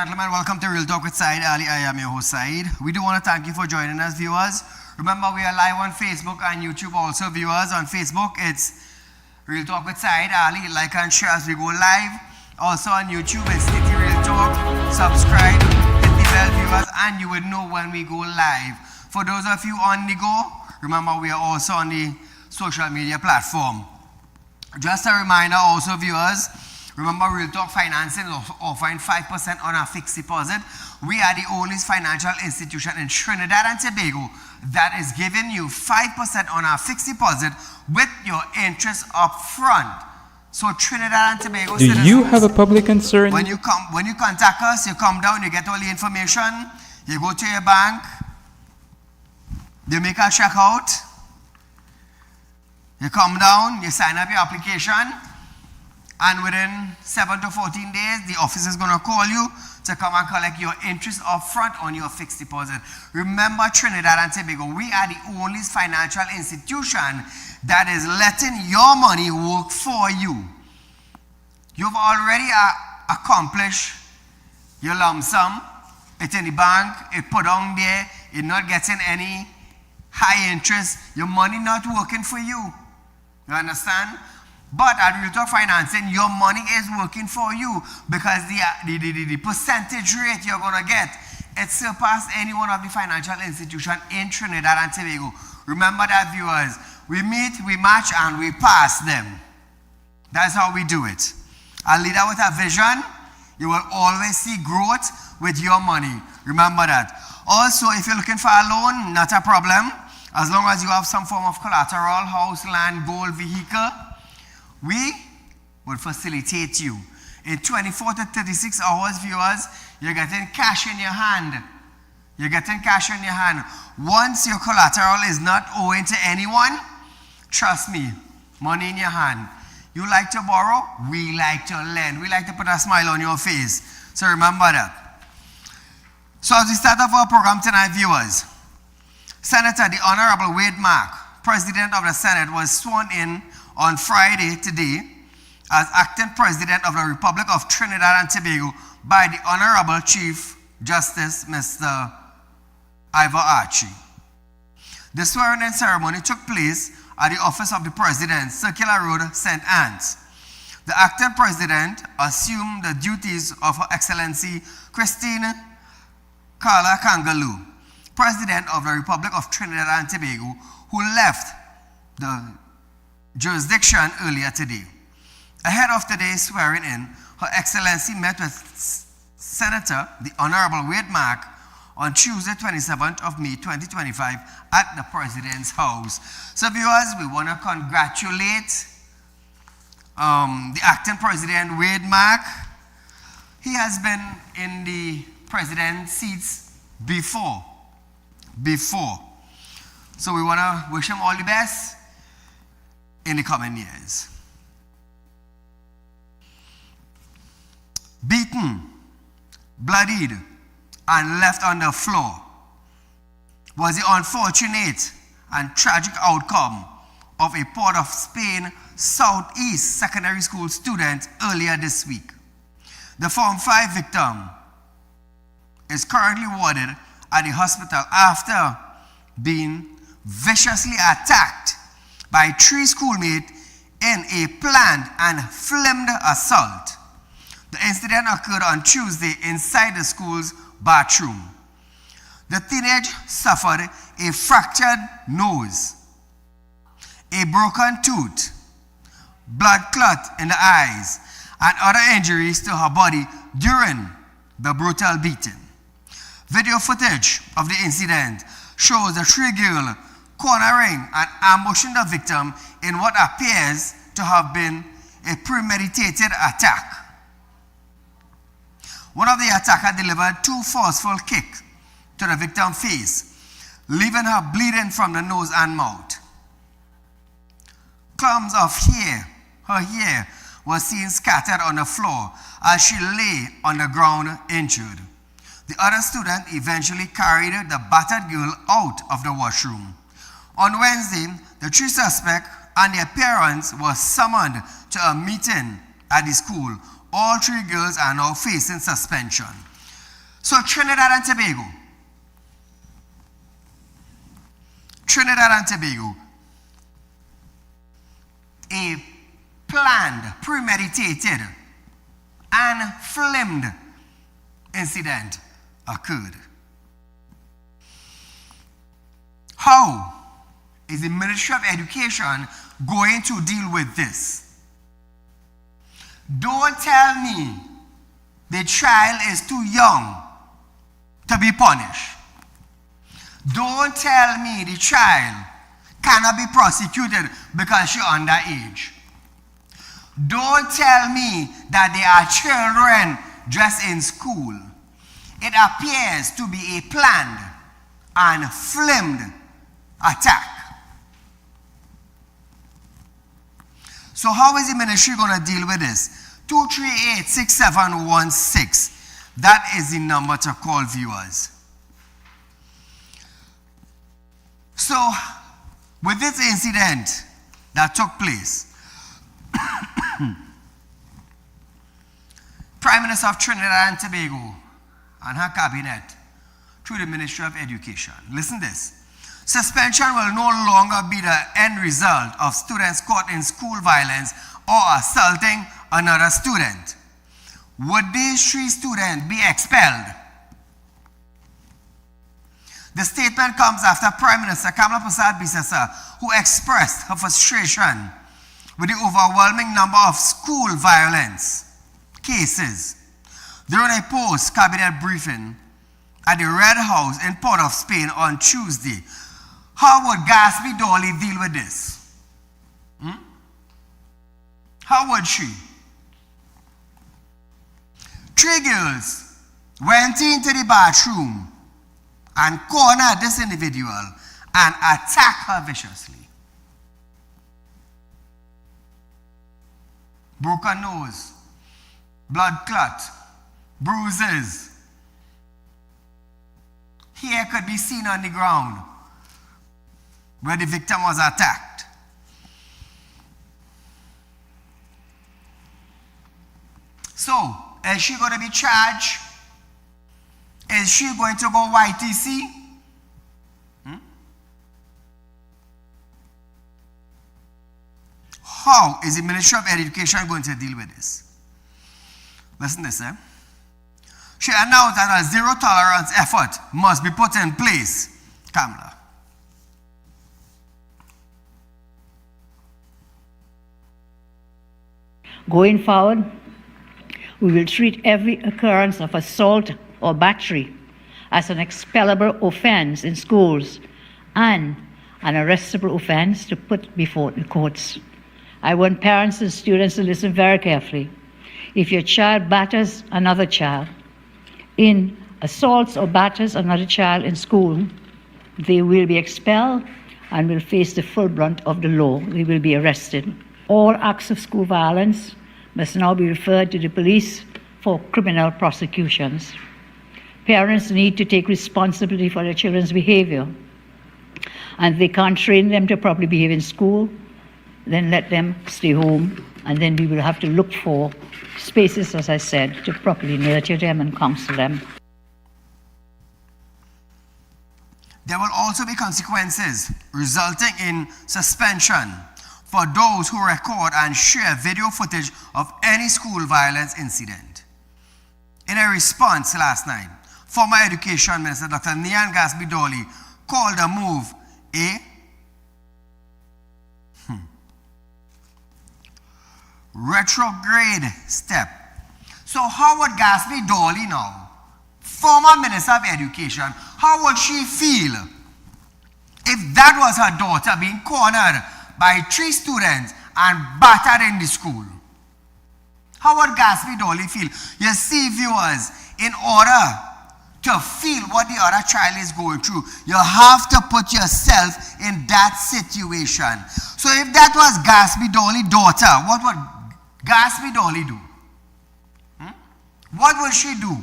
gentlemen, welcome to Real Talk with Saieed Ali. I am your host, Saeed. We do want to thank you for joining us, viewers. Remember, we are live on Facebook and YouTube also, viewers. On Facebook, it's Real Talk with Saieed Ali. Like and share as we go live. Also on YouTube, it's STVREALTALK. Subscribe, hit the bell, viewers, and you would know when we go live. For those of you on the go, remember, we are also on the social media platform. Just a reminder also, viewers, remember, Real Talk Financing is offering 5% on our fixed deposit. We are the only financial institution in Trinidad and Tobago that is giving you 5% on our fixed deposit with your interest up front. So Trinidad and Tobago Do citizens, you have a public concern? when you contact us, you come down, you get all the information, you go to your bank, you make a checkout, you come down, you sign up your application, and within 7 to 14 days, the office is going to call you to come and collect your interest up front on your fixed deposit. Remember, Trinidad and Tobago, we are the only financial institution that is letting your money work for you. You've already accomplished your lump sum. It's in the bank, it put on there, you're not getting any high interest, your money not working for you. You understand? But at Real Talk Financing, your money is working for you because the percentage rate you're going to get, it surpasses any one of the financial institutions in Trinidad and Tobago. Remember that, viewers. We meet, we match, and we pass them. That's how we do it. A leader with a vision, you will always see growth with your money. Remember that. Also, if you're looking for a loan, not a problem. As long as you have some form of collateral, house, land, gold, vehicle, we will facilitate you. In 24 to 36 hours, viewers, you're getting cash in your hand. You're getting cash in your hand. Once your collateral is not owing to anyone, trust me, money in your hand. You like to borrow, we like to lend. We like to put a smile on your face. So remember that. So as we start off our program tonight, viewers, Senator the Honorable Wade Mark, President of the Senate, was sworn in on Friday today as acting President of the Republic of Trinidad and Tobago by the Honorable Chief Justice Mr. Ivor Archie. The swearing-in ceremony took place at the Office of the President, Circular Road, St. Anne's. The acting President assumed the duties of Her Excellency Christine Carla Kangaloo, President of the Republic of Trinidad and Tobago, who left the jurisdiction earlier today. Ahead of today's swearing in, Her Excellency met with Senator the Honorable Wade Mark on Tuesday, 27th of May, 2025 at the President's house. So viewers, we want to congratulate the acting President Wade Mark. He has been in the President's seats before. So we want to wish him all the best in the coming years. Beaten, bloodied, and left on the floor was the unfortunate and tragic outcome of a Port of Spain Southeast secondary school student earlier this week. The Form 5 victim is currently warded at the hospital after being viciously attacked by 3 schoolmates in a planned and filmed assault. The incident occurred on Tuesday inside the school's bathroom. The teenager suffered a fractured nose, a broken tooth, blood clot in the eyes, and other injuries to her body during the brutal beating. Video footage of the incident shows the 3 girls cornering and ambushing the victim in what appears to have been a premeditated attack. One of the attackers delivered 2 forceful kicks to the victim's face, leaving her bleeding from the nose and mouth. Clumps of her hair, was seen scattered on the floor as she lay on the ground injured. The other student eventually carried the battered girl out of the washroom. On Wednesday, the 3 suspects and their parents were summoned to a meeting at the school. All 3 girls are now facing suspension. So Trinidad and Tobago. Trinidad and Tobago. A planned, premeditated, and filmed incident occurred. How is the Ministry of Education going to deal with this? Don't tell me the child is too young to be punished. Don't tell me the child cannot be prosecuted because she's underage. Don't tell me that there are children dressed in school. It appears to be a planned and filmed attack. So how is the ministry going to deal with this? 238-6716. That is the number to call viewers. So, with this incident that took place, Prime Minister of Trinidad and Tobago and her cabinet through the Ministry of Education. Listen to this. Suspension will no longer be the end result of students caught in school violence or assaulting another student. Would these 3 students be expelled? The statement comes after Prime Minister Kamala Persad-Bissessar, who expressed her frustration with the overwhelming number of school violence cases during a post-cabinet briefing at the Red House in Port of Spain on Tuesday. How would Gatsby Dolly deal with this? How would she? 3 girls went into the bathroom and cornered this individual and attacked her viciously. Broken nose, blood clot, bruises. Hair could be seen on the ground where the victim was attacked. So, is she going to be charged? Is she going to go YTC? How is the Ministry of Education going to deal with this? Listen to this, She announced that a zero tolerance effort must be put in place. Kamala. Going forward, we will treat every occurrence of assault or battery as an expellable offense in schools and an arrestable offense to put before the courts. I want parents and students to listen very carefully. If your child batters another child, assaults or batters another child in school, they will be expelled and will face the full brunt of the law. They will be arrested. All acts of school violence must now be referred to the police for criminal prosecutions. Parents need to take responsibility for their children's behavior. And if they can't train them to properly behave in school, then let them stay home. And then we will have to look for spaces, as I said, to properly nurture them and counsel them. There will also be consequences resulting in suspension for those who record and share video footage of any school violence incident. In a response last night, former Education Minister Dr. Nian Gatsby Dolly called the move a retrograde step. So how would Gatsby Dolly now, former Minister of Education, how would she feel if that was her daughter being cornered by 3 students and battered in the school? How would Gatsby Dolly feel? You see, viewers, in order to feel what the other child is going through, you have to put yourself in that situation. So if that was Gatsby Dolly's daughter, what would Gatsby Dolly do? What would she do?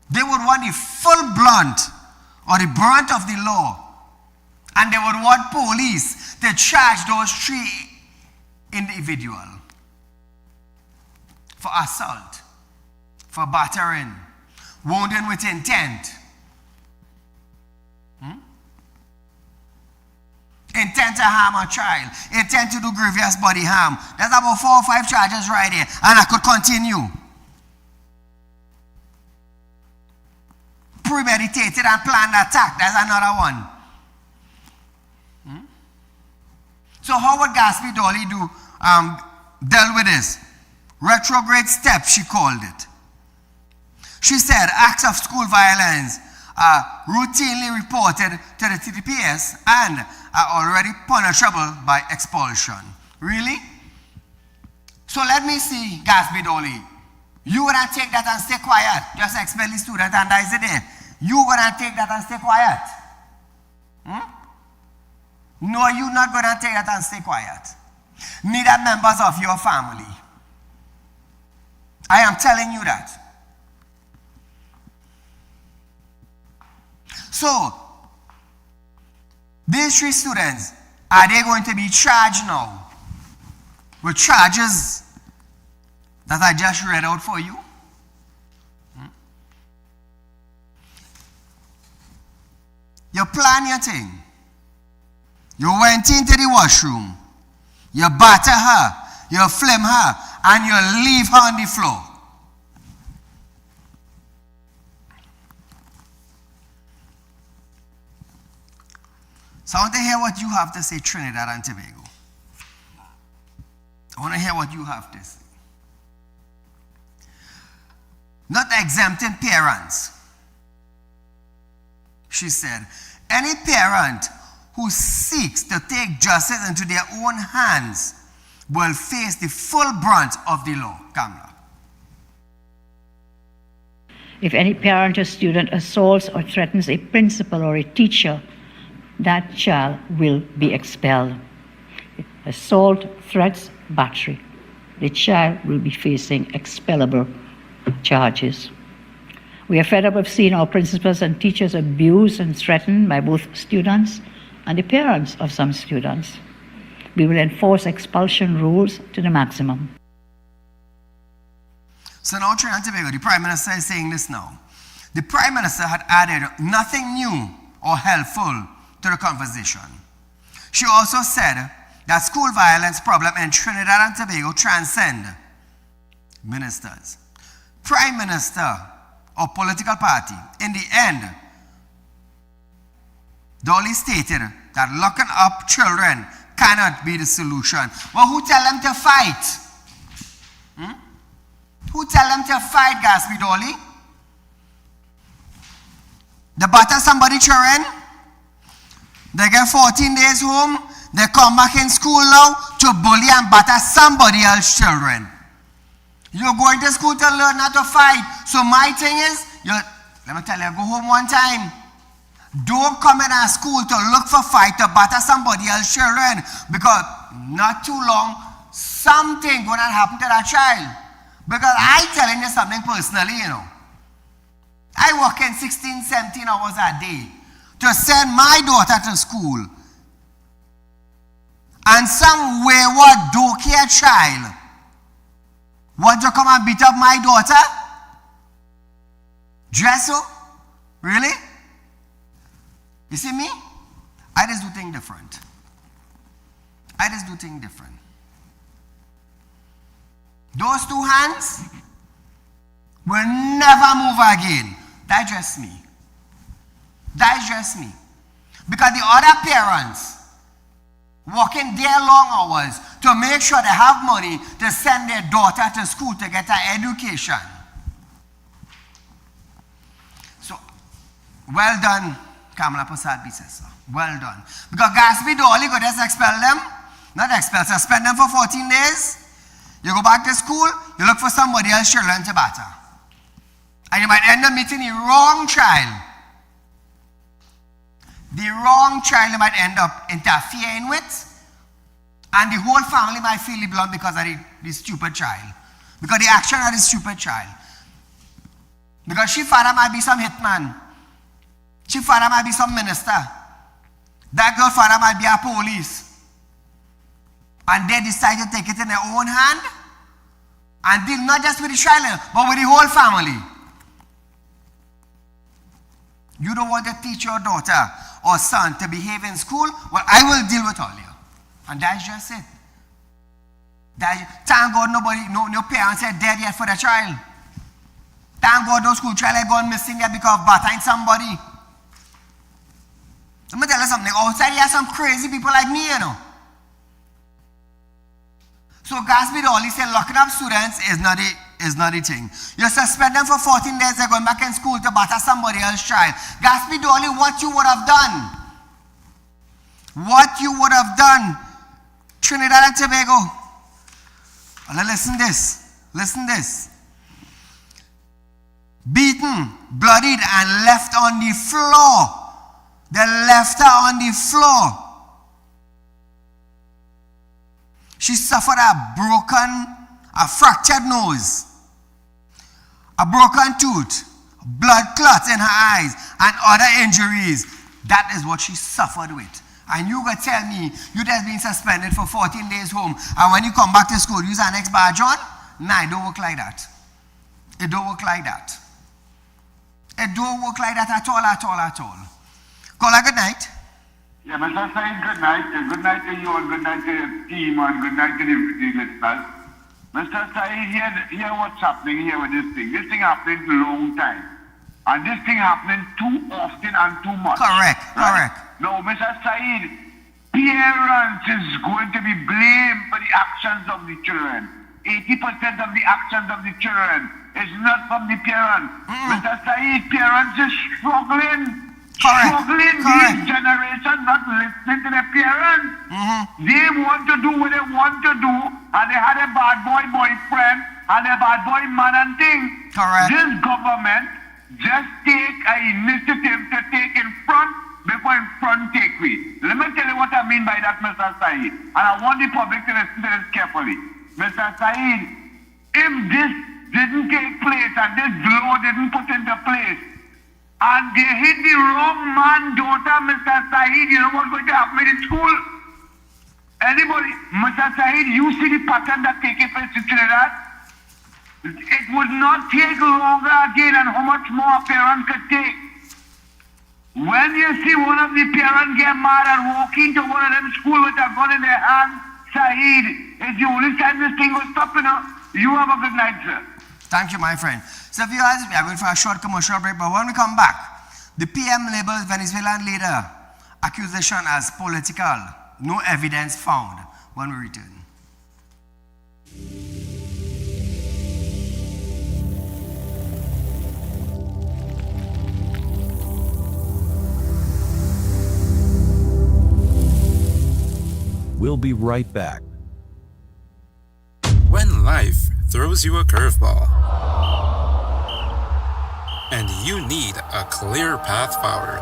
They would want the full blunt or the brunt of the law. And they would want police to charge those 3 individuals for assault, for for battering, wounding with intent. Intent to harm a child, intent to do grievous body harm. There's about 4 or 5 charges right here, and I could continue. Premeditated and planned attack, there's another one. So how would Gatsby Dolly deal with this? Retrograde step, she called it. She said acts of school violence are routinely reported to the TTPS and are already punishable by expulsion. Really? So let me see, Gatsby Dolly. You gonna take that and stay quiet. Just expel the student and that is it there. You gonna take that and stay quiet. No, you're not gonna take that and stay quiet. Neither members of your family. I am telling you that. So, these 3 students, are they going to be charged now with charges that I just read out for you? You plan your thing. You went into the washroom. You batter her. You flame her. And you leave her on the floor. So I want to hear what you have to say, Trinidad and Tobago. I want to hear what you have to say. Not exempting parents. She said, any parent who seeks to take justice into their own hands will face the full brunt of the law. Kamla. If any parent or student assaults or threatens a principal or a teacher, that child will be expelled. Assault, threats, battery. The child will be facing expellable charges. We are fed up of seeing our principals and teachers abused and threatened by both students and the parents of some students. We will enforce expulsion rules to the maximum. So now, Trinidad and Tobago, the Prime Minister is saying this now. The Prime Minister had added nothing new or helpful to the conversation. She also said that school violence problem in Trinidad and Tobago transcend ministers, Prime Minister, or political party. In the end, Dolly stated that locking up children cannot be the solution. Well, who tell them to fight? Who tell them to fight, Gatsby Dolly? They batter somebody children, they get 14 days home, they come back in school now to bully and batter somebody else's children. You're going to school to learn how to fight. So my thing is, let me tell you, go home one time. Don't come in our school to look for fight, to batter somebody else's children. Because not too long, something going to happen to that child. Because I telling you something personally, you know. I work in 16, 17 hours a day to send my daughter to school. And some wayward, daycare child want to come and beat up my daughter? Dresso? Really? You see me? I just do things different. Those 2 hands will never move again. Digest me. Because the other parents working their long hours to make sure they have money to send their daughter to school to get her education. So, well done, Kamala Prasad Bisesa. Well done. Because Gatsby Dolly could just expel them. Not expel, suspend them for 14 days. You go back to school, you look for somebody else's children to batter. And you might end up meeting the wrong child. The wrong child you might end up interfering with. And the whole family might feel the blunt because of the stupid child. Because the action of the stupid child. Because she father might be some hitman. She father might be some minister. That girl father might be a police. And they decide to take it in their own hand. And deal not just with the child, but with the whole family. You don't want to teach your daughter or son to behave in school? Well, I will deal with all you. And that's just it. Thank God no parents are dead yet for the child. Thank God no school child are gone missing there because of battering somebody. Let me tell you something. Outside here are some crazy people like me, you know. So Gatsby Dolly said locking up students is not the thing. You suspend them for 14 days, they're going back in school to batter somebody else's child. Gatsby Dolly, what you would have done? What you would have done? Trinidad and Tobago. Now listen this. Beaten, bloodied, and left on the floor. They left her on the floor. She suffered a fractured nose, a broken tooth, blood clots in her eyes, and other injuries. That is what she suffered with. And you gonna tell me you just been suspended for 14 days home, and when you come back to school, use an next badge on? Nah, it don't work like that. It don't work like that. It don't work like that at all. Caller, good night. Yeah, Mr. Said, good night. Good night to you and good night to your team and good night to the listeners. Mr. Said, hear what's happening here with this thing. This thing happening a long time. And this thing happening too often and too much. Correct. No, Mr. Said, parents is going to be blamed for the actions of the children. 80% of the actions of the children is not from the parents. Mr. Said, parents is struggling. Struggling, this generation not listening to their parents. They want to do what they want to do, and they had a bad boy boyfriend and a bad boy man and thing. Correct. This government just take an initiative to take in front before in front take we. Let me tell you what I mean by that, Mr. Said. And I want the public to listen to this carefully. Mr. Said, if this didn't take place and this law didn't put into place, and they hit the wrong man, daughter, Mr. Said, you know what's going to happen in school? Anybody, Mr. Said, you see the pattern that taking place in Trinidad? It would not take longer again, and how much more a parent could take. When you see one of the parents get mad and walk into one of them school with a gun in their hand, Said, it's the only time this thing will stop, you know. You have a good night, sir. Thank you, my friend. So viewers, we are going for a short commercial break, but when we come back, the PM labels Venezuelan leader accusation as political. No evidence found. When we return. We'll be right back. When life throws you a curveball and you need a clear path forward,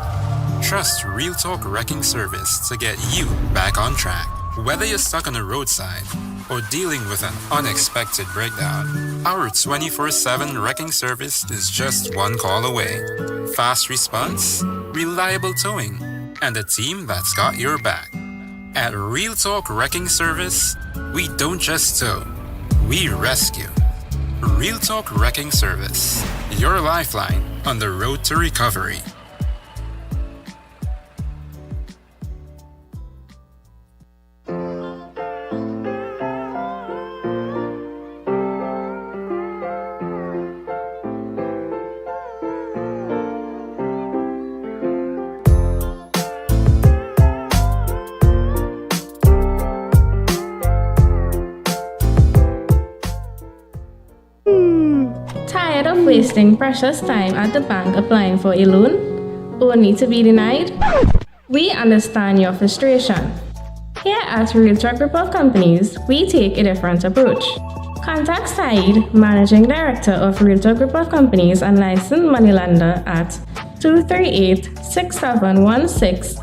trust Real Talk Wrecking Service to get you back on track. Whether you're stuck on the roadside or dealing with an unexpected breakdown, our 24/7 wrecking service is just one call away. Fast response, reliable towing, and a team that's got your back. At Real Talk Wrecking Service, we don't just tow, we rescue. Real Talk Wrecking Service, your lifeline on the road to recovery. Tired of wasting precious time at the bank applying for a loan, only to be denied? We understand your frustration. Here at Real Talk Group of Companies, we take a different approach. Contact Saeed, Managing Director of Real Talk Group of Companies and licensed moneylender at 238-6716,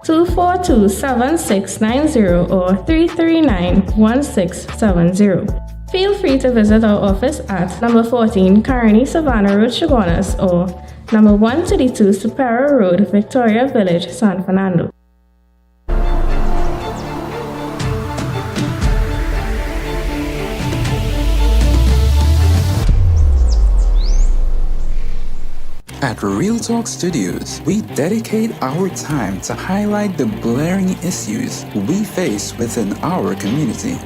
242-7690 or 339-1670. Feel free to visit our office at number 14 Carney Savannah Road, Chaguanas, or number 132 Superior Road, Victoria Village, San Fernando. At Real Talk Studios, we dedicate our time to highlight the glaring issues we face within our community.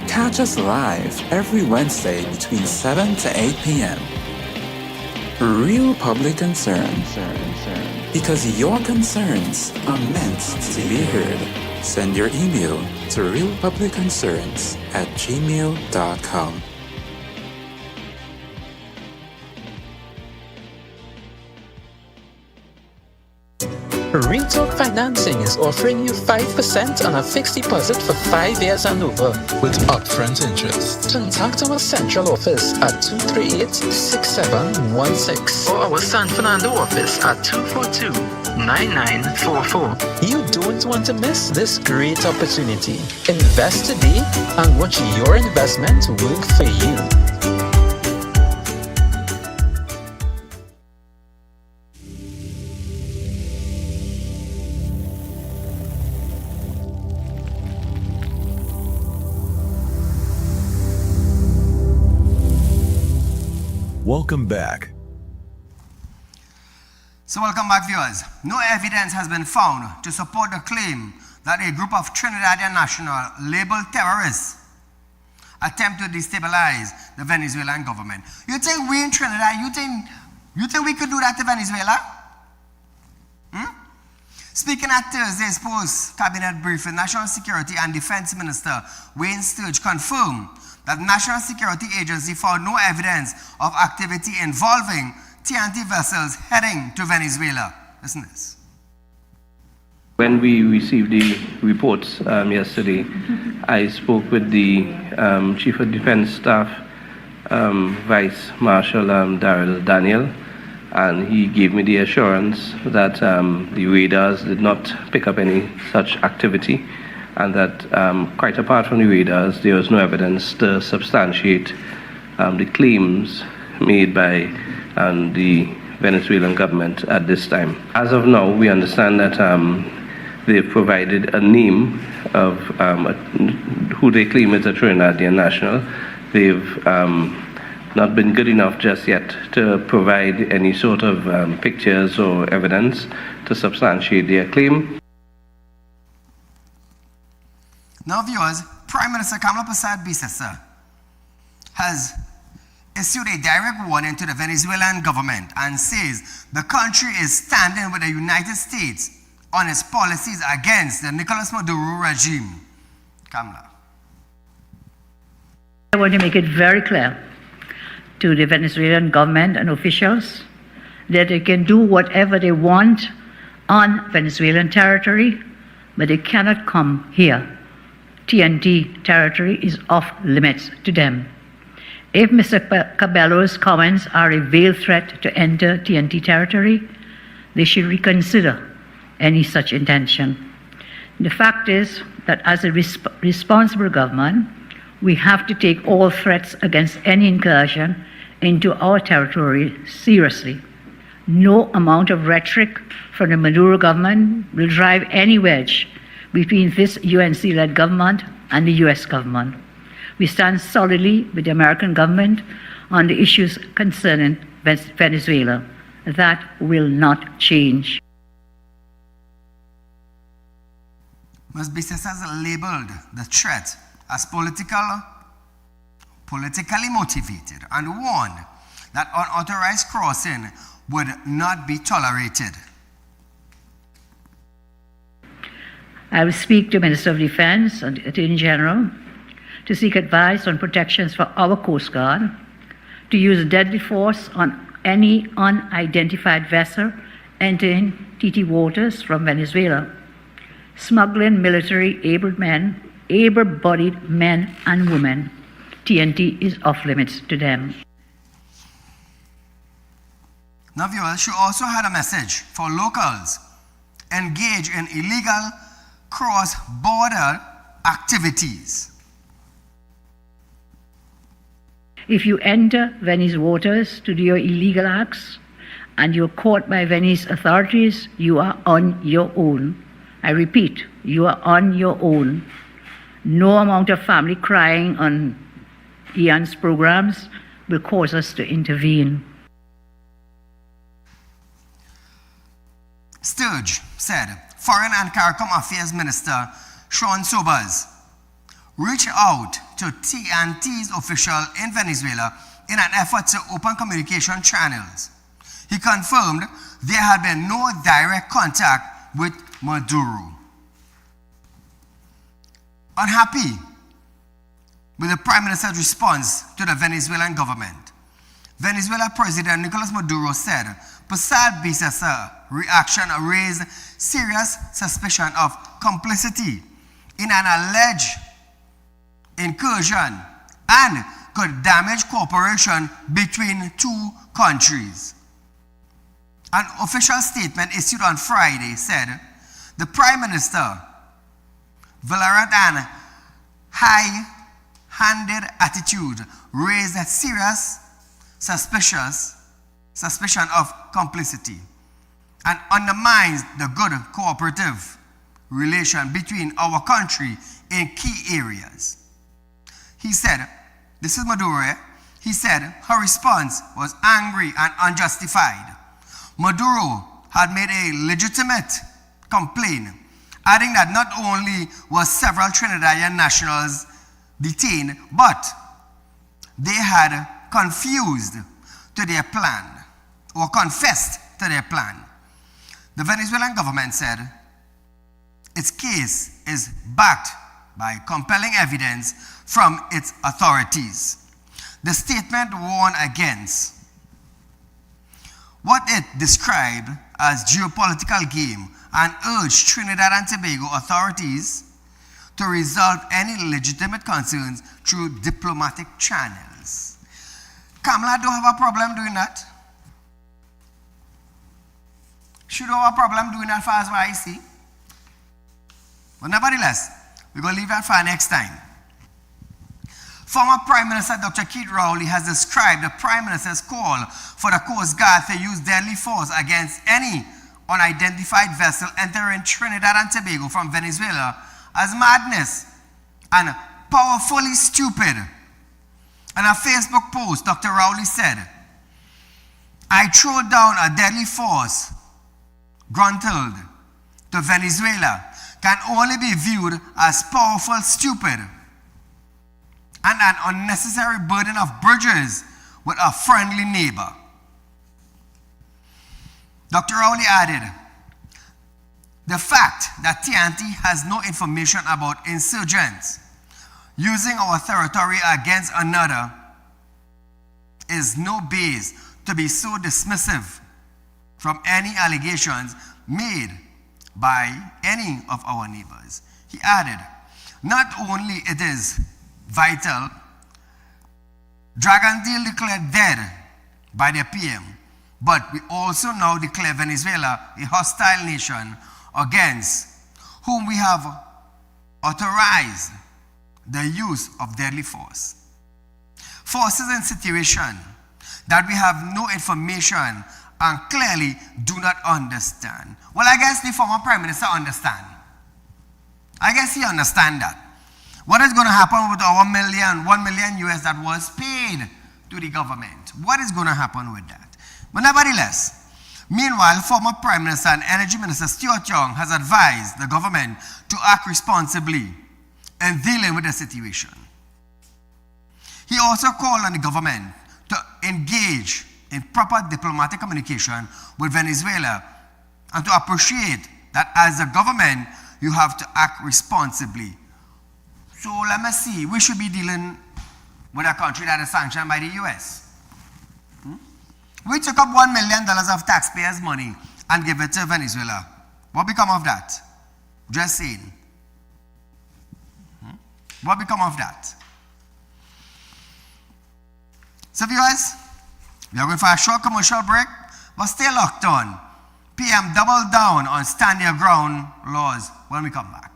Catch us live every Wednesday between 7 to 8 p.m. Real Public Concern. Because your concerns are meant to be heard. Send your email to realpublicconcerns@gmail.com. Real Talk Financing is offering you 5% on a fixed deposit for 5 years and over with upfront interest. Contact our central office at 238-6716 or our San Fernando office at 242-9944. You don't want to miss this great opportunity. Invest today and watch your investment work for you. Welcome back. So welcome back, viewers. No evidence has been found to support the claim that a group of Trinidadian nationals labeled terrorists attempt to destabilize the Venezuelan government. You think we in Trinidad, you think we could do that to Venezuela? Speaking at Thursday's post-cabinet briefing, National Security and Defense Minister Wayne Sturge confirmed that the National Security Agency found no evidence of activity involving TNT vessels heading to Venezuela. Listen to this. When we received the reports yesterday, I spoke with the Chief of Defense Staff, Vice Marshal Daryl Daniel, and he gave me the assurance that the radars did not pick up any such activity, and that quite apart from the radars, there was no evidence to substantiate the claims made by the Venezuelan government at this time. As of now, we understand that they've provided a name of who they claim is a Trinidadian national. They've not been good enough just yet to provide any sort of pictures or evidence to substantiate their claim. Now, viewers, Prime Minister Kamala Persad-Bissessar has issued a direct warning to the Venezuelan government and says the country is standing with the United States on its policies against the Nicolas Maduro regime. Kamala. I want to make it very clear to the Venezuelan government and officials that they can do whatever they want on Venezuelan territory, but they cannot come here. TNT territory is off limits to them. If Mr. Cabello's comments are a veiled threat to enter TNT territory, they should reconsider any such intention. The fact is that as a responsible government, we have to take all threats against any incursion into our territory seriously. No amount of rhetoric from the Maduro government will drive any wedge between this UNC-led government and the US government. We stand solidly with the American government on the issues concerning Venezuela. That will not change. Ms. Bissessar has labeled the threat as politically motivated and warned that unauthorized crossing would not be tolerated. I will speak to Minister of Defense and the Attorney General to seek advice on protections for our Coast Guard, to use deadly force on any unidentified vessel entering TT waters from Venezuela, smuggling military able-bodied men and women. TNT is off limits to them. Now, viewers, she also had a message for locals engaged in illegal cross-border activities. If you enter Venice waters to do your illegal acts and you're caught by Venice authorities, you are on your own. I repeat, you are on your own. No amount of family crying on Ian's programs will cause us to intervene. Sturge said Foreign and CARICOM Affairs Minister Sean Sobers reached out to TNT's official in Venezuela in an effort to open communication channels. He confirmed there had been no direct contact with Maduro. Unhappy with the Prime Minister's response to the Venezuelan government, Venezuela President Nicolas Maduro said Passad Bisesa reaction raised serious suspicion of complicity in an alleged incursion and could damage cooperation between two countries. An official statement issued on Friday said the Prime Minister, violent and high-handed attitude raised a serious suspicion of complicity and undermines the good cooperative relation between our country in key areas. He said, this is Maduro, he said her response was angry and unjustified. Maduro had made a legitimate complaint, adding that not only were several Trinidadian nationals detained, but they had confessed to their plan. The Venezuelan government said its case is backed by compelling evidence from its authorities. The statement warned against what it described as geopolitical game and urged Trinidad and Tobago authorities to resolve any legitimate concerns through diplomatic channels. Kamala don't have a problem doing that. She don't have a problem doing that, far as what I see. But nevertheless, we're going to leave that for next time. Former Prime Minister Dr. Keith Rowley has described the Prime Minister's call for the Coast Guard to use deadly force against any unidentified vessel entering Trinidad and Tobago from Venezuela as madness and powerfully stupid. In a Facebook post, Dr. Rowley said, I throw down a deadly force gruntled to Venezuela can only be viewed as powerful, stupid, and an unnecessary burden of bridges with a friendly neighbor. Dr. Rowley added, the fact that TNT has no information about insurgents using our territory against another is no base to be so dismissive from any allegations made by any of our neighbors. He added, not only it is vital, Dragon Deal declared dead by the PM, but we also now declare Venezuela a hostile nation against whom we have authorized the use of deadly force. Forces in situation that we have no information and clearly do not understand. Well, I guess the former Prime Minister understand. I guess he understand that. What is going to happen with our 1 million US that was paid to the government? What is going to happen with that? But nevertheless, meanwhile, former Prime Minister and Energy Minister Stuart Young has advised the government to act responsibly in dealing with the situation. He also called on the government to engage in proper diplomatic communication with Venezuela and to appreciate that as a government, you have to act responsibly. So let me see, we should be dealing with a country that is sanctioned by the US. We took up $1 million of taxpayers' money and give it to Venezuela. What become of that? Just saying. What become of that? So viewers, we are going for a short commercial break, but stay locked on. PM double down on stand your ground laws when we come back.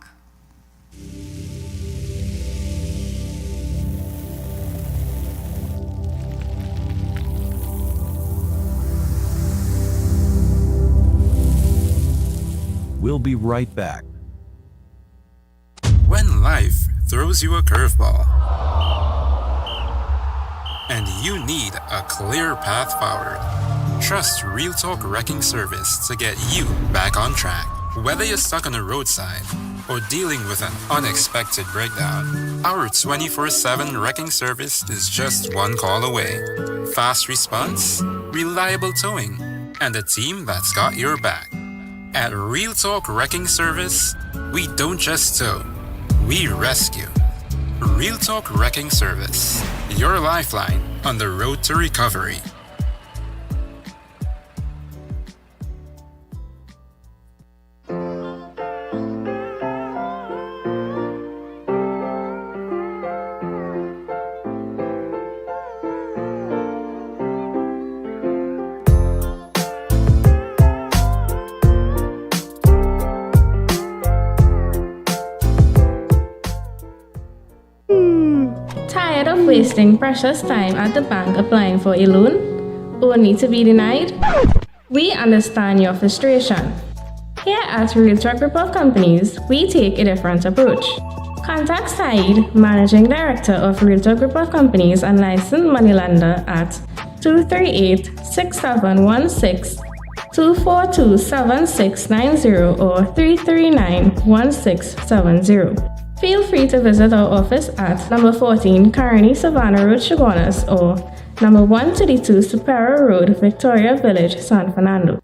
We'll be right back. When life throws you a curveball and you need a clear path forward, Trust Real Talk Wrecking Service to get you back on track. Whether you're stuck on the roadside or dealing with an unexpected breakdown, our 24/7 wrecking service is just one call away. Fast response, reliable towing, and a team that's got your back. At Real Talk Wrecking Service, we don't just tow, we rescue. Real Talk Wrecking Service, your lifeline on the road to recovery. Tired of wasting precious time at the bank applying for a loan, only to be denied? We understand your frustration. Here at Real Talk Group of Companies, we take a different approach. Contact Saieed, Managing Director of Real Talk Group of Companies and licensed moneylender at 238-6716, 242-7690 or 339-1670. Feel free to visit our office at number 14 Carney Savannah Road, Chaguanas, or number 132 Superior Road, Victoria Village, San Fernando.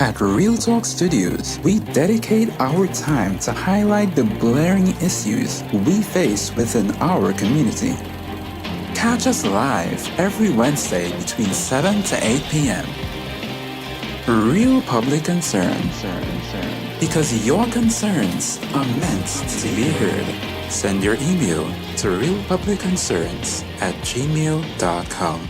At Real Talk Studios, we dedicate our time to highlight the glaring issues we face within our community. Catch us live every Wednesday between 7 to 8 p.m. Real Public Concern. Because your concerns are meant to be heard. Send your email to realpublicconcerns@gmail.com.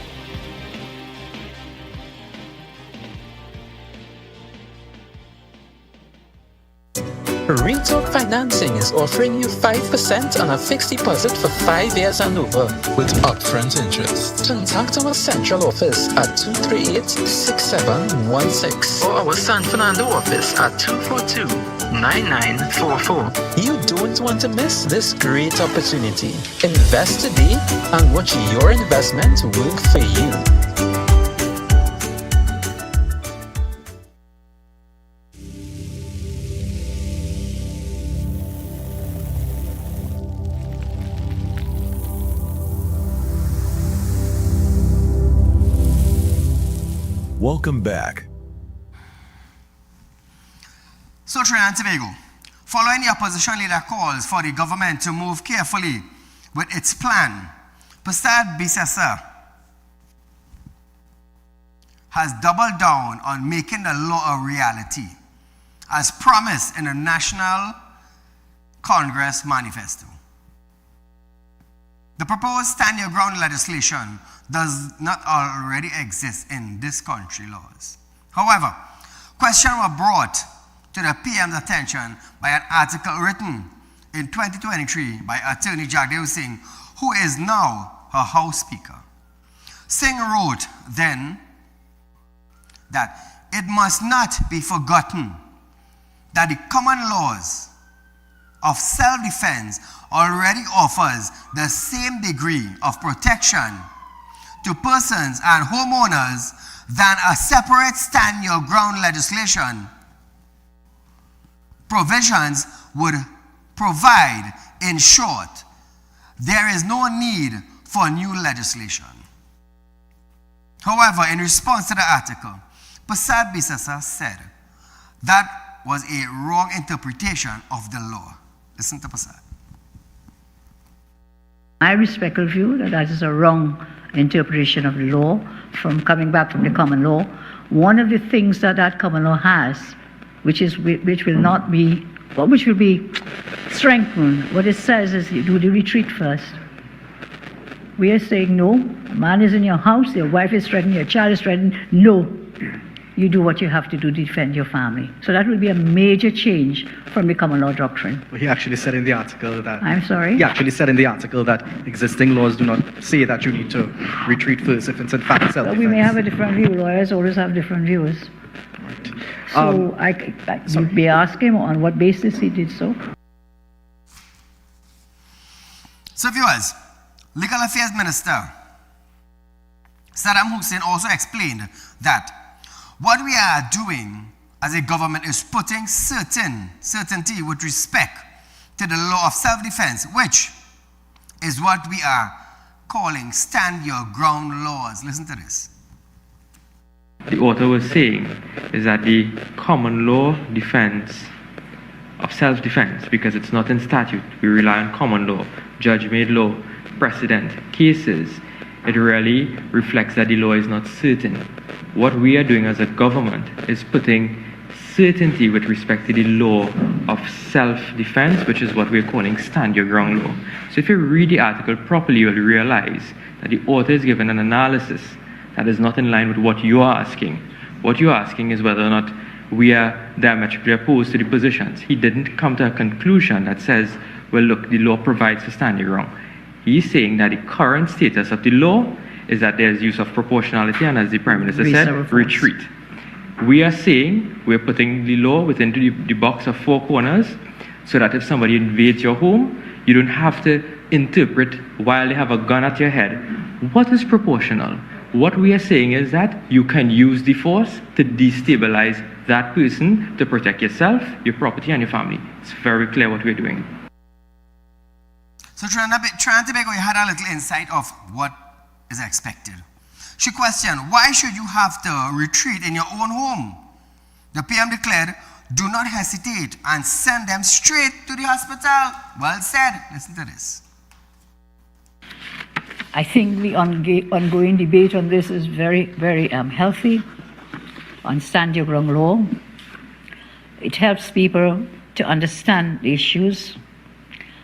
Real Talk Financing is offering you 5% on a fixed deposit for 5 years and over with upfront interest. Contact our central office at 238-6716 or our San Fernando office at 242-9944. You don't want to miss this great opportunity. Invest today and watch your investment work for you. Welcome back. So Trinidad and Tobago, following the opposition leader calls for the government to move carefully with its plan, Prasad Bisesa has doubled down on making the law a reality, as promised in the National Congress Manifesto. The proposed stand your ground legislation does not already exist in this country laws. However, questions were brought to the PM's attention by an article written in 2023 by Attorney Jagdev Singh, who is now her House Speaker. Singh wrote then that it must not be forgotten that the common laws of self-defense already offers the same degree of protection to persons and homeowners than a separate stand your ground legislation provisions would provide. In short, there is no need for new legislation. However, in response to the article, Prasad Bisesa said that was a wrong interpretation of the law. Listen to Prasad. I respectfully view that that is a wrong interpretation of the law from coming back from the common law. One of the things that that common law has, which will be strengthened, what it says is you do the retreat first. We are saying no, a man is in your house, your wife is threatened, your child is threatened, no. You do what you have to do to defend your family. So that will be a major change from the common law doctrine. Well, he actually said in the article that... I'm sorry? He actually said in the article that existing laws do not say that you need to retreat first if it's in fact self-defense. We may have a different view. Lawyers always have different views. Right. So you may ask him on what basis he did so. So viewers, Legal Affairs Minister Saddam Hussein also explained that what we are doing as a government is putting certainty with respect to the law of self-defense, which is what we are calling stand your ground laws. Listen to this. The author was saying is that the common law defense of self-defense, because it's not in statute, we rely on common law, judge-made law, precedent, cases. It really reflects that the law is not certain. What we are doing as a government is putting certainty with respect to the law of self-defense, which is what we're calling stand your ground law. So if you read the article properly, you'll realize that the author is given an analysis that is not in line with what you are asking. What you're asking is whether or not we are diametrically opposed to the positions. He didn't come to a conclusion that says, well, look, the law provides for stand your ground. He's saying that the current status of the law is that there's use of proportionality, and as the Prime Minister said, retreat. We are saying we're putting the law within the box of four corners so that if somebody invades your home, you don't have to interpret while they have a gun at your head what is proportional. What we are saying is that you can use the force to destabilize that person to protect yourself, your property, and your family. It's very clear what we're doing. So trying to make you had a little insight of what is expected. She questioned, why should you have to retreat in your own home? The PM declared, do not hesitate and send them straight to the hospital. Well said. Listen to this. I think the ongoing debate on this is very, very healthy, on stand your ground law. It helps people to understand the issues.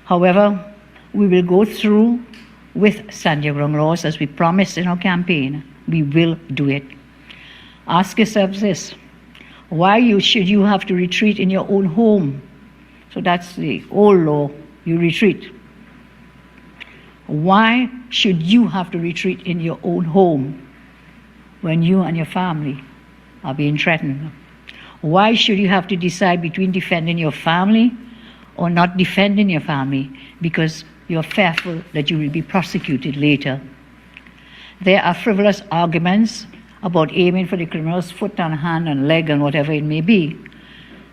However, we will go through with stand your ground laws as we promised in our campaign. We will do it. Ask yourselves this: why should you have to retreat in your own home? So that's the old law, you retreat. Why should you have to retreat in your own home when you and your family are being threatened? Why should you have to decide between defending your family or not defending your family because you're fearful that you will be prosecuted later? There are frivolous arguments about aiming for the criminal's foot and hand and leg and whatever it may be.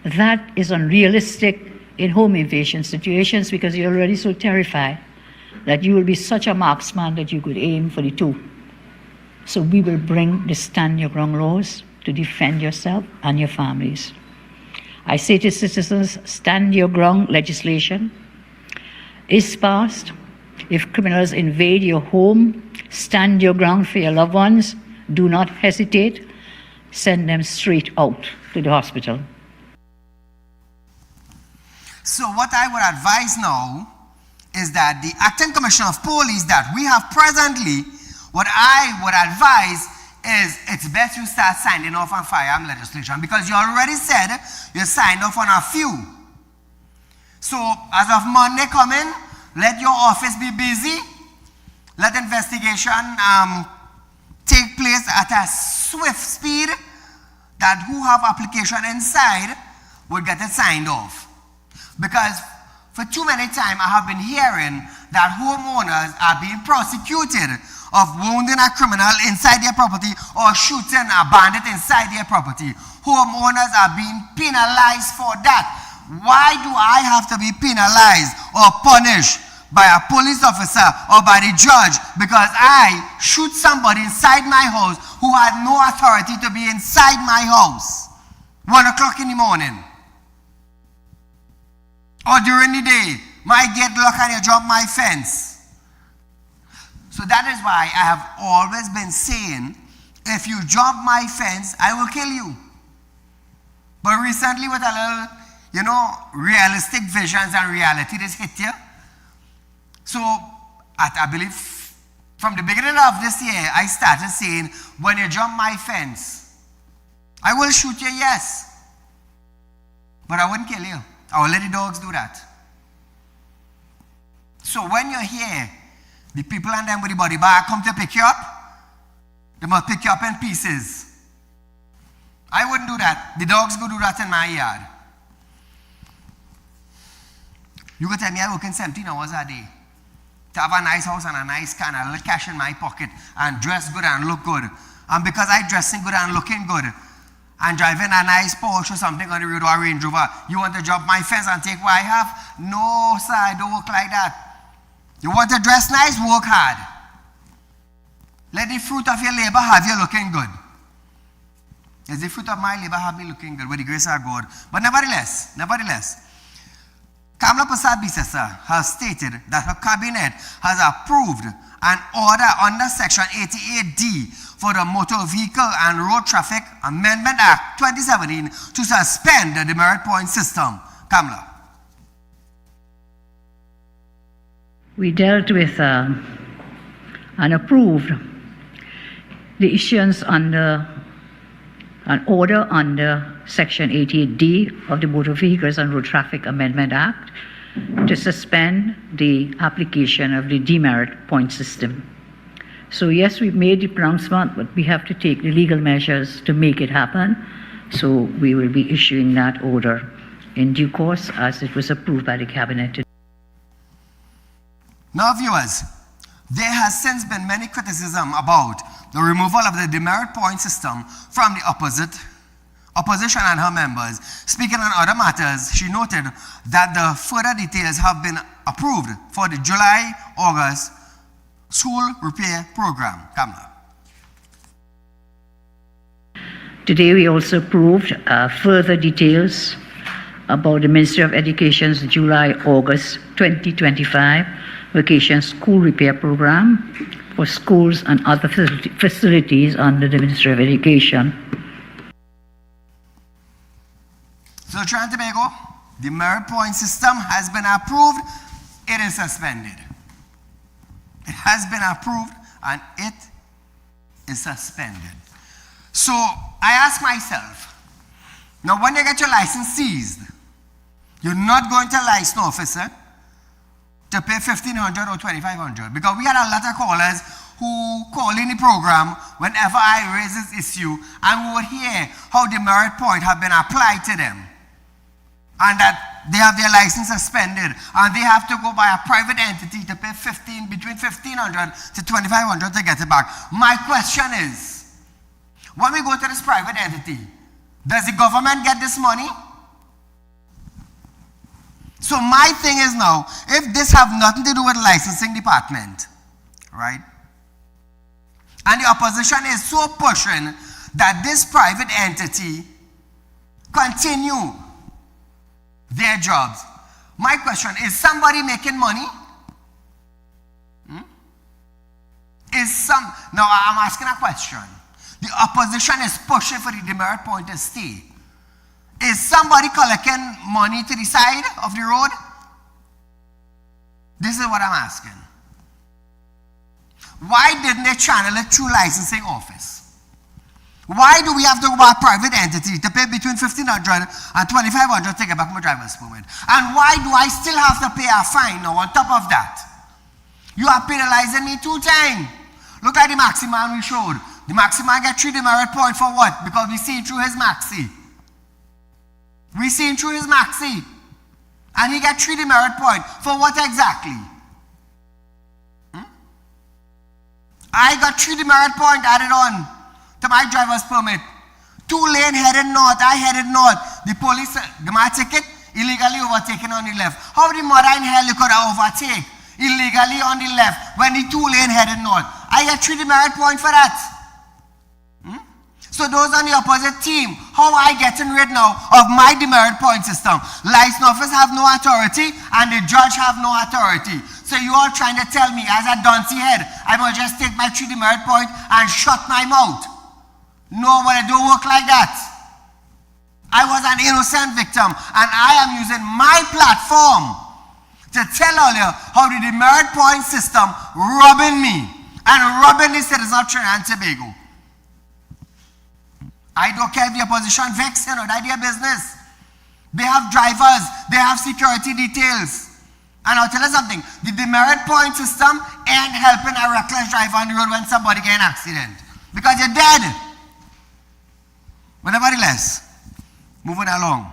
That is unrealistic in home invasion situations because you're already so terrified that you will be such a marksman that you could aim for the two. So we will bring the stand your ground laws to defend yourself and your families. I say to citizens, stand your ground legislation is passed. If criminals invade your home, stand your ground for your loved ones. Do not hesitate. Send them straight out to the hospital. So what I would advise now is that the Acting Commissioner of Police that we have presently, what I would advise is it's best you start signing off on firearm legislation because you already said you signed off on a few. So as of Monday coming, let your office be busy. Let investigation take place at a swift speed that who have application inside will get it signed off. Because for too many times I have been hearing that homeowners are being prosecuted of wounding a criminal inside their property or shooting a bandit inside their property. Homeowners are being penalized for that. Why do I have to be penalized or punished by a police officer or by the judge because I shoot somebody inside my house who had no authority to be inside my house 1 o'clock in the morning? Or during the day, my gate lock and you jump my fence. So that is why I have always been saying, if you jump my fence, I will kill you. But recently with a little, realistic visions and reality this hit you. So I believe from the beginning of this year, I started saying, when you jump my fence, I will shoot you, yes. But I wouldn't kill you. I will let the dogs do that. So when you're here, the people and them with the body bag come to pick you up, they must pick you up in pieces. I wouldn't do that. The dogs go do that in my yard. You could tell me I work in 17 hours a day to have a nice house and a nice car and a little cash in my pocket and dress good and look good. And because I dressing good and looking good and driving a nice Porsche or something on the road or a Range Rover, you want to jump my fence and take what I have? No, sir, I don't work like that. You want to dress nice? Work hard. Let the fruit of your labor have you looking good. Yes, the fruit of my labor have me looking good with the grace of God. But nevertheless, Kamala Prasad-Bissessar has stated that her cabinet has approved an order under Section 88D for the Motor Vehicle and Road Traffic Amendment Act 2017 to suspend the demerit point system. Kamala. We dealt with and approved the issuance under an order under Section 88D of the Motor Vehicles and Road Traffic Amendment Act to suspend the application of the demerit point system. So yes, we've made the pronouncement, but we have to take the legal measures to make it happen. So we will be issuing that order in due course as it was approved by the Cabinet. Now viewers, there has since been many criticism about the removal of the demerit point system from the opposition and her members. Speaking on other matters, she noted that the further details have been approved for the July-August school repair program. Kamala. Today we also approved further details about the Ministry of Education's July-August 2025 vacation school repair program for schools and other facilities under the Ministry of Education. So Trinidad and Tobago, the merit point system has been approved, it is suspended. It has been approved and it is suspended. So I ask myself, now when you get your license seized, you're not going to a license officer to pay $1,500 or $2,500, because we had a lot of callers who call in the program whenever I raise this issue, and we would hear how the merit point have been applied to them and that they have their license suspended and they have to go by a private entity to pay between $1,500 to $2,500 to get it back. My question is, when we go to this private entity, does the government get this money? So my thing is now, if this have nothing to do with licensing department, right? And the opposition is so pushing that this private entity continue their jobs. My question, is somebody making money? Now I'm asking a question. The opposition is pushing for the demerit point to stay. Is somebody collecting money to the side of the road? This is what I'm asking. Why didn't they channel it through licensing office? Why do we have to go by a private entity to pay between $1,500 and $2,500 to get back my driver's permit? And why do I still have to pay a fine now on top of that? You are penalizing me 2 times. Look at the maxi man we showed. The maxi man got 3 demerit point for what? Because we see through his maxi. We see him through his maxi. And he got 3 demerit point. For what exactly? I got 3 demerit point added on to my driver's permit. 2 lane headed north. I headed north. The police, my ticket, illegally overtaken on the left. How the mother in hell you could overtake illegally on the left when the 2 lane headed north? I got 3 demerit point for that. So those on the opposite team, how I getting rid now of my demerit point system? License office have no authority and the judge have no authority. So you all trying to tell me as a duncy head, I must just take my 3 demerit point and shut my mouth. No, but it don't work like that. I was an innocent victim and I am using my platform to tell all you how the demerit point system robbing me and robbing the citizens of Trinidad and Tobago. I don't care if the opposition vex, that's their business. They have drivers, they have security details. And I'll tell you something, the demerit point system ain't helping a reckless driver on the road when somebody get an accident. Because you're dead. But nevertheless, moving along.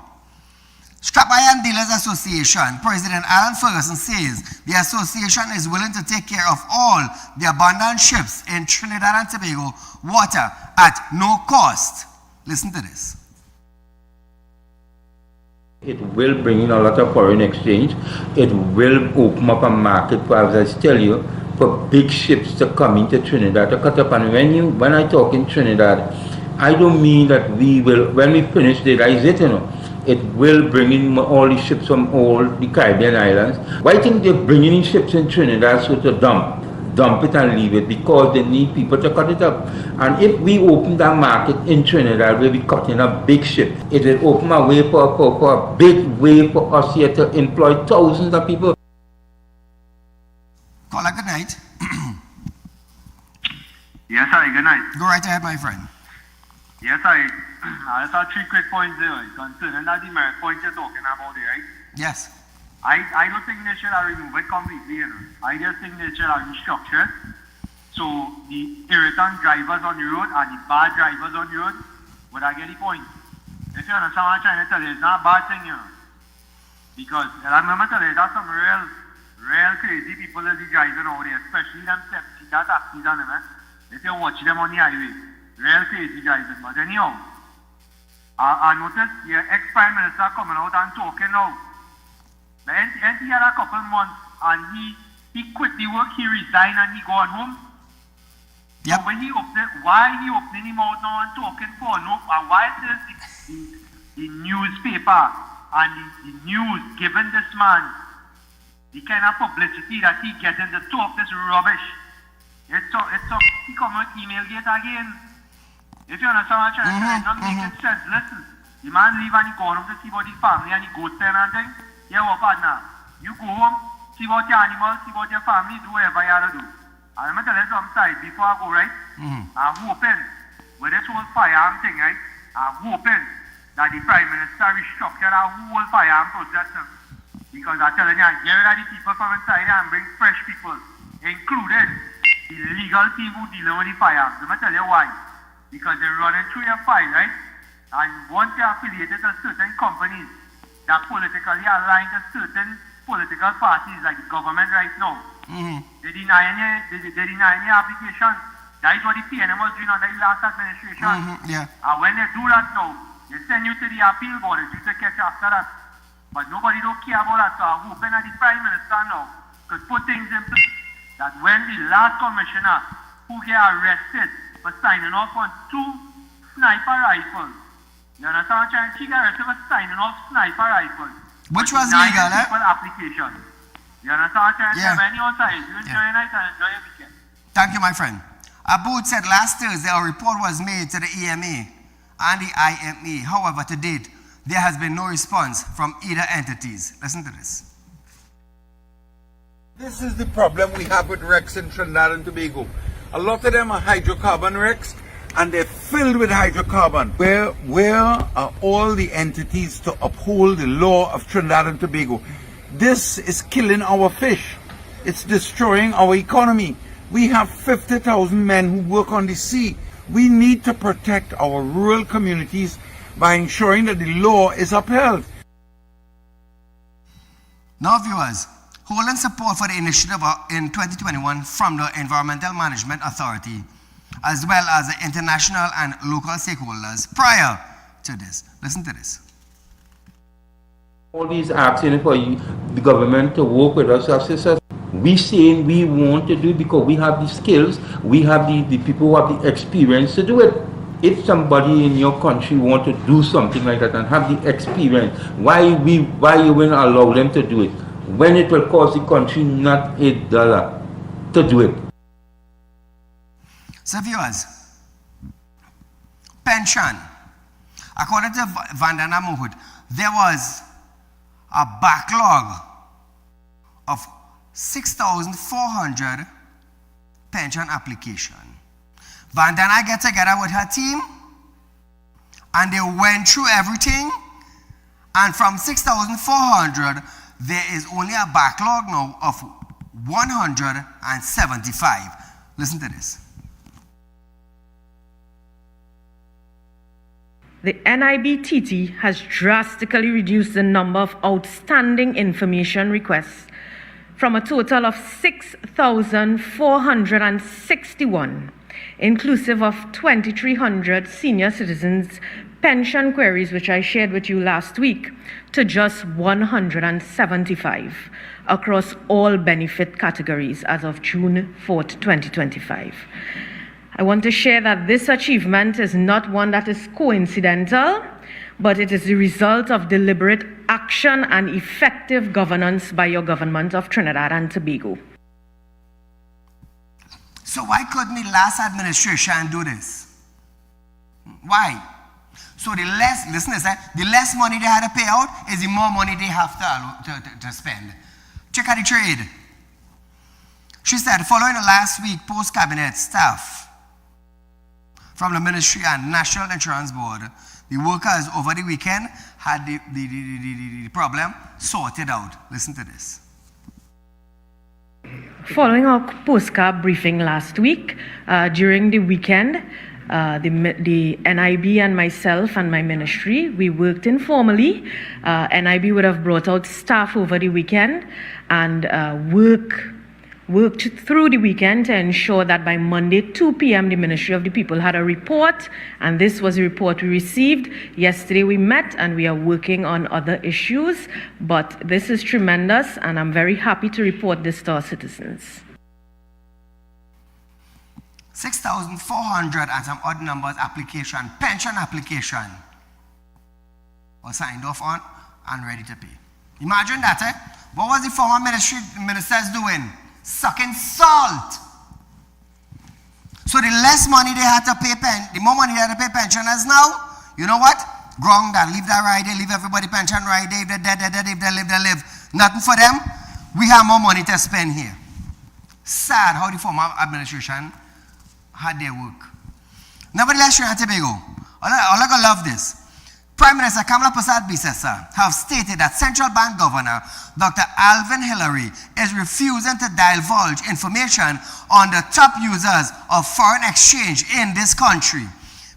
Strap Iron Dealers Association President Alan Ferguson says the association is willing to take care of all the abandoned ships in Trinidad and Tobago water at no cost. Listen to this. It will bring in a lot of foreign exchange. It will open up a market for, as I tell you, for big ships to come into Trinidad to cut up. And when I talk in Trinidad, I don't mean that we will, when we finish the is it, it will bring in all the ships from all the Caribbean islands. Why think they're bringing in ships in Trinidad so to dump it and leave it? Because they need people to cut it up. And if we open that market in Trinidad where we cut in a big ship, it will open a way for a big way for us here to employ thousands of people. Caller, good night. Yes, sir, good night. Go right ahead, my friend. Yes, I just have 3 quick points there, concerning that the merit point you're talking about there, right? Yes. I don't think they should have removed it completely, I just think they should have restructured. So the irritant drivers on the road and the bad drivers on the road would I get the point. If you understand what I'm trying to tell you, it's not a bad thing, Because I remember telling you, there's some real crazy people that are driving over there, especially them seat-seater taxis and them, if you watch them on the highway. Real crazy driving. But anyhow, I noticed your ex-Prime Minister coming out and talking now. But he had a couple months and he quit the work, he resigned and he gone home. Yep. So when why he opening him out now and talking for no, and why is the newspaper and the news giving this man the kind of publicity that he getting to talk this rubbish? It's he come out email gate again. If you understand what I'm trying to say, it's not making sense. Listen, the man leave and he go home to see about his family and he goes there and thing. Yeah, what partner? You go home, see about your animals, see about your family, do whatever you have to do. And I'm going to tell you some side before I go, right? I'm hoping, with this whole firearm thing, right? I'm hoping that the Prime Minister restructure our whole firearm process. Because I'm telling you, get rid of the people from inside and bring fresh people, including the legal team who dealing with the firearms. I'm going to tell you why. Because they're running through your file, right? And once they're affiliated to certain companies that politically aligned to certain political parties like the government right now, they denying your application. That is what the PNM was doing under the last administration. And when they do that now, they send you to the appeal board and you take catch after that. But nobody don't care about that. So I'm hoping that the Prime Minister now could put things in place that when the last commissioner who get arrested for signing off on 2 sniper rifles. You understand what I'm trying to figure out? For signing off sniper rifles. Which was legal, eh? Application. You understand what I'm trying to say? When you're outside, you enjoy your night and enjoy your weekend. Thank you, my friend. Abood said last Thursday a report was made to the EMA and the IMA. However, to date, there has been no response from either entities. Listen to this. This is the problem we have with wrecks in Trinidad and Tobago. A lot of them are hydrocarbon wrecks, and they're filled with hydrocarbon. Where are all the entities to uphold the law of Trinidad and Tobago? This is killing our fish. It's destroying our economy. We have 50,000 men who work on the sea. We need to protect our rural communities by ensuring that the law is upheld. Now, viewers, holding support for the initiative in 2021 from the Environmental Management Authority, as well as the international and local stakeholders prior to this. Listen to this. All these asking for the government to work with us, assist. We saying we want to do it because we have the skills, we have the people who have the experience to do it. If somebody in your country want to do something like that and have the experience, why you will allow them to do it when it will cost the country not $1 to do it? So viewers, pension. According to Vandana Mohud, there was a backlog of 6,400 pension application. Vandana get together with her team and they went through everything, and from 6,400 there is only a backlog now of 175. Listen to this. the NIBTT has drastically reduced the number of outstanding information requests from a total of 6,461, inclusive of 2,300 senior citizens' pension queries, which I shared with you last week, to just 175 across all benefit categories as of June 4th, 2025. I want to share that this achievement is not one that is coincidental, but it is the result of deliberate action and effective governance by your government of Trinidad and Tobago. So why couldn't the last administration do this? Why? So the less, listen to this, the less money they had to pay out is the more money they have to spend. Check out the trade. She said, following the last week post-cabinet staff from the Ministry and National Insurance Board, the workers over the weekend had the problem sorted out. Listen to this. Following our postcard briefing last week, during the weekend, the NIB and myself and my ministry, we worked informally. NIB would have brought out staff over the weekend and worked through the weekend to ensure that by Monday, 2 p.m., the Ministry of the People had a report, and this was the report we received. Yesterday we met and we are working on other issues, but this is tremendous, and I'm very happy to report this to our citizens. 6,400 and some odd numbers pension application was signed off on and ready to pay. Imagine that, eh? What was the former ministers doing? Sucking salt. So the less money they had to pay, the more money they had to pay pensioners now, you know what? Wrong that. Leave that right there. Leave everybody pension right there. If they're dead, they're dead. If they live, they live. Nothing for them. We have more money to spend here. Sad how the former administration had their work. Nevertheless, Trinidad and Tobago, all I gonna love this. Prime Minister Kamala Persad-Bissessar have stated that Central Bank Governor Dr. Alvin Hillary is refusing to divulge information on the top users of foreign exchange in this country.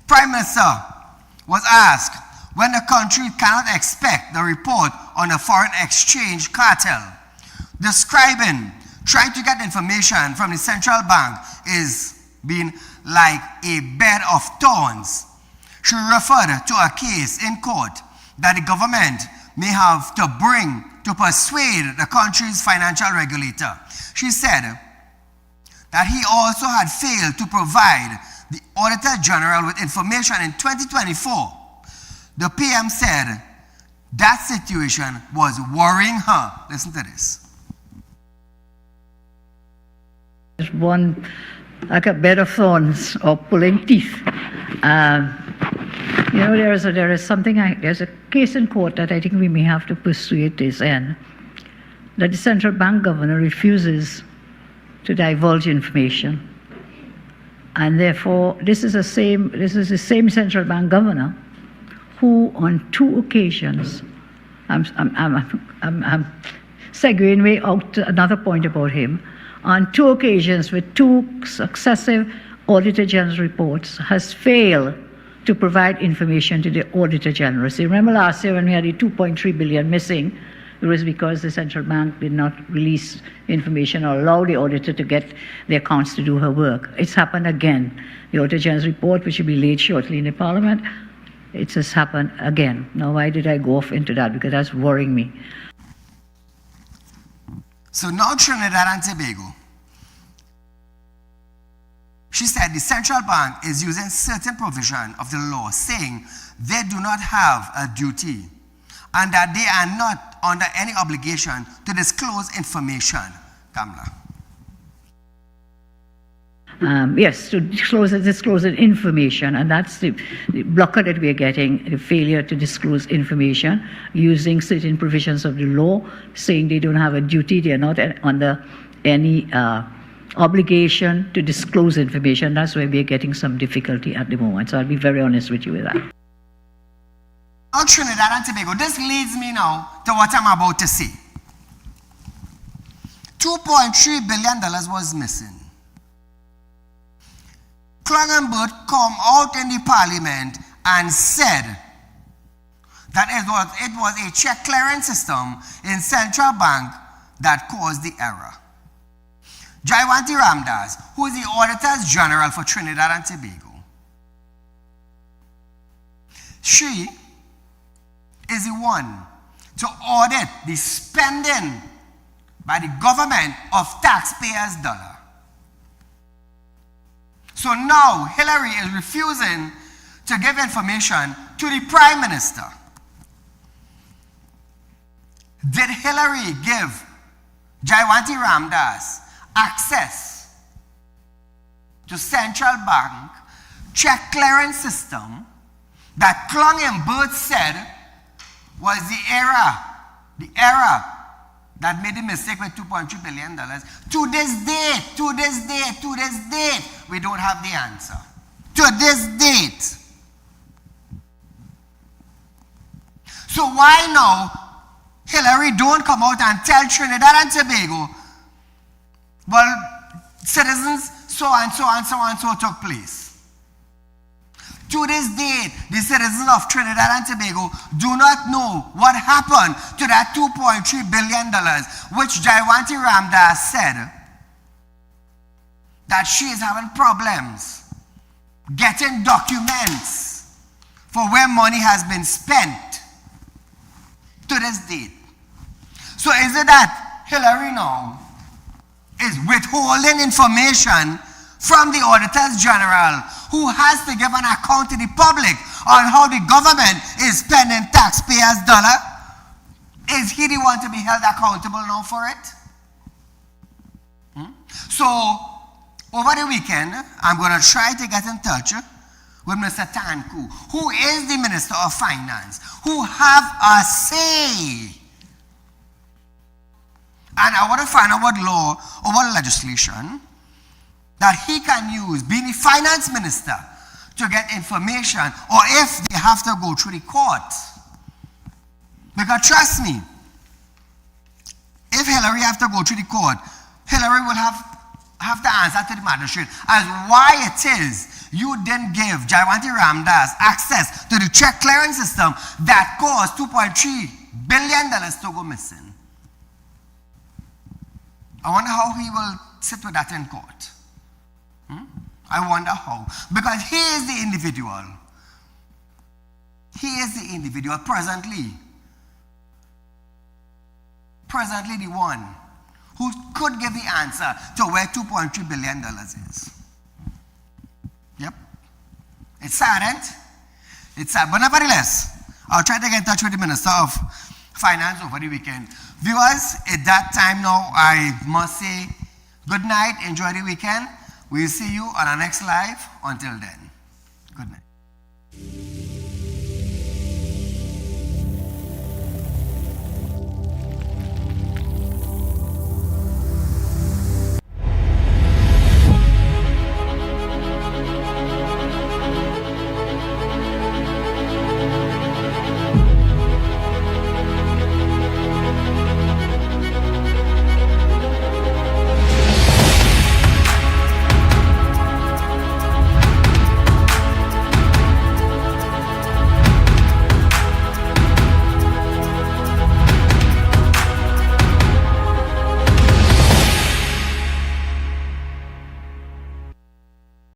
Prime Minister was asked when the country cannot expect the report on the foreign exchange cartel, describing trying to get information from the central bank is being like a bed of thorns. She referred to a case in court that the government may have to bring to persuade the country's financial regulator. She said that he also had failed to provide the Auditor General with information in 2024. The PM said that situation was worrying her. Listen to this. There's one like a bed of thorns or pulling teeth. You know, there's a case in court that I think we may have to pursue at this end, that the central bank governor refuses to divulge information. And therefore, this is the same central bank governor who on 2 occasions, I'm segueing way out to another point about him, on 2 occasions with 2 successive Auditor General's reports has failed to provide information to the Auditor General. So remember last year when we had the 2.3 billion missing, it was because the central bank did not release information or allow the auditor to get the accounts to do her work. It's happened again. The Auditor General's report, which will be laid shortly in the Parliament, it has happened again. Now, why did I go off into that? Because that's worrying me. So now Trinidad and Tobago, she said the central bank is using certain provision of the law saying they do not have a duty and that they are not under any obligation to disclose information. Kamala. Yes, to disclose information, and that's the blocker that we are getting, the failure to disclose information using certain provisions of the law, saying they don't have a duty, they are not under any obligation to disclose information. That's where we are getting some difficulty at the moment. So I'll be very honest with you with that. On Trinidad and Tobago, this leads me now to what I'm about to say. $2.3 billion was missing. Clungenberg come out in the parliament and said that it was a check clearance system in central bank that caused the error. Jaiwanti Ramdas, who is the Auditor General for Trinidad and Tobago, she is the one to audit the spending by the government of taxpayers' dollar. So now Hillary is refusing to give information to the Prime Minister. Did Hillary give Jaiwanti Ramdas access to central bank check clearance system that Klong and Burt said was the error that made the mistake with $2.3 billion? To this date, we don't have the answer. To this date. So why now Hillary don't come out and tell Trinidad and Tobago, well, citizens, so and so took place. To this date, the citizens of Trinidad and Tobago do not know what happened to that $2.3 billion, which Jaiwanti Ramdas said that she is having problems getting documents for where money has been spent to this date. So is it that Hillary now is withholding information from the Auditors General, who has to give an account to the public on how the government is spending taxpayers' dollar? Is he the one to be held accountable now for it? So, over the weekend, I'm going to try to get in touch with Mr. Tanku, who is the Minister of Finance, who have a say. And I want to find out what law or what legislation that he can use, being the finance minister, to get information, or if they have to go through the court. Because trust me, if Hillary have to go through the court, Hillary will have to answer to the magistrate as why it is you didn't give Jaiwanti Ramdas access to the check clearance system that caused $2.3 billion to go missing. I wonder how he will sit with that in court. I wonder how. Because he is the individual. He is the individual presently the one who could give the answer to where $2.3 billion is. Yep. It's sad, It's sad. But nevertheless, I'll try to get in touch with the Minister of Finance over the weekend. Viewers, at that time now, I must say good night. Enjoy the weekend. We'll see you on our next live. Until then, good night.